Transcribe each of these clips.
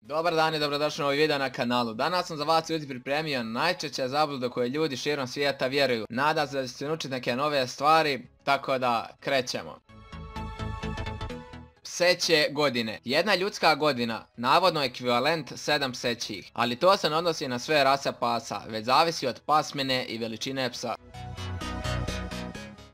Dobar dan i dobrodošli na ovaj video na kanalu. Danas sam za vas ljudi pripremio najčešće zablude koje ljudi širom svijeta vjeruju. Nadam se da ćete naučiti neke nove stvari, tako da krećemo. Pseće godine. Jedna ljudska godina, navodno ekvivalent 7 psećih, ali to se ne odnosi na sve rase pasa, već zavisi od pasmine i veličine psa.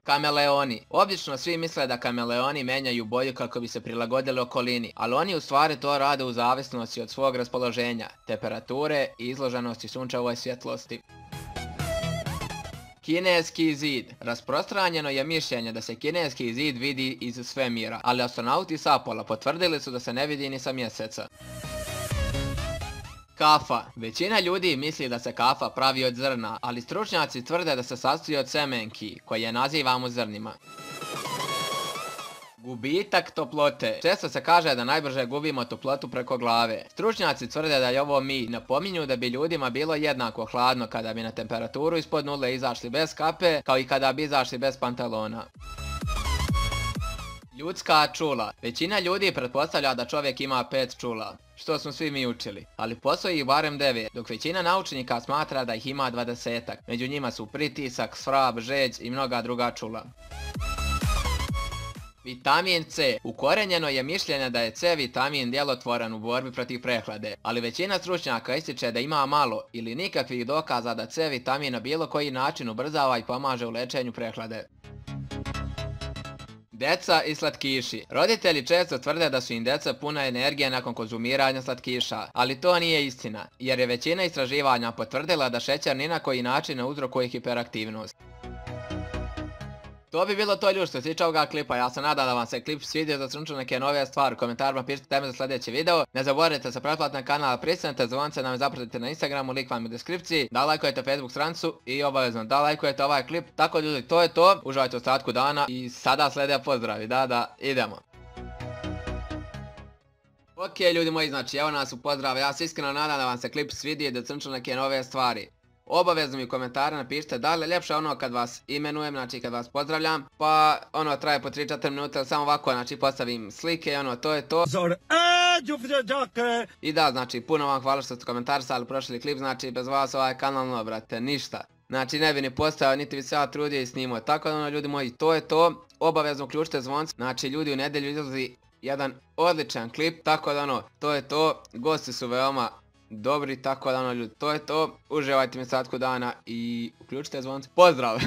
Kameleoni. Obično svi misle da kameleoni menjaju boju kako bi se prilagodili okolini, ali oni u stvari to rade u zavisnosti od svog raspoloženja, temperature i izloženosti sunčevoj svjetlosti. Kineski zid. Rasprostranjeno je mišljenje da se kineski zid vidi iz svemira, ali astronauti s Apola potvrdili su da se ne vidi ni sa mjeseca. Kafa. Većina ljudi misli da se kafa pravi od zrna, ali stručnjaci tvrde da se sastoji od semenki, koje nazivamo zrnima. Gubitak toplote. Često se kaže da najbrže gubimo toplotu preko glave. Stručnjaci tvrde da je ovo mi. Napominju da bi ljudima bilo jednako hladno kada bi na temperaturu ispod nule izašli bez kape, kao i kada bi izašli bez pantalona. Ljudska čula. Većina ljudi pretpostavlja da čovjek ima 5 čula, što smo svi mi učili, ali postoji ih barem 9, dok većina naučnika smatra da ih ima 20-ak. Među njima su pritisak, svrab, žeđ i mnoga druga čula. Vitamin C. Ukorenjeno je mišljenje da je C vitamin djelotvoran u borbi protiv prehlade, ali većina stručnjaka ističe da ima malo ili nikakvih dokaza da C vitamin na bilo koji način ubrzava i pomaže u lečenju prehlade. Deca i slatkiši. Roditelji često tvrde da su im deca puna energije nakon konzumiranja slatkiša, ali to nije istina, jer je većina istraživanja potvrdila da šećer ni na koji način ne uzrokuje hiperaktivnost. To bi bilo to ljudi što se tiče ovoga klipa. Ja se nadam da vam se klip svidio, da sam neke nove stvari. U komentarima pišite teme za sljedeći video. Ne zaboravite se pretplatiti na kanal, pristanite zvonce, da me zapratite na Instagramu, link vam je u deskripciji. Da lajkujete Facebook stranicu i obavezno da lajkujete ovaj klip. Tako ljudi, to je to. Uživajte u ostatku dana i sada slijede pozdravi. Da, idemo. Ok ljudi moji, znači evo nas u pozdrav. Ja se iskreno nadam da vam se klip svidio i da sam neke nove stvari. Obavezno mi u komentare napišite da li je ljepše ono kad vas imenujem, znači kad vas pozdravljam, pa ono traje po 3-4 minuta ili samo ovako, znači postavim slike, ono to je to. I da, znači puno vam hvala što ste komentarisali prošli klip, znači bez vas ovaj kanal ne brate, ništa. Znači ne bi ni postao, niti bi se ja trudio i snimao, tako da ono ljudi moji, to je to. Obavezno uključite zvonce, znači ljudi u nedjelju izlazi jedan odličan klip, tako da ono, to je to, gosti su veoma dobri, tako da ono ljudi, to je to, uživajte mi ostatku dana i uključite zvonce, pozdrav!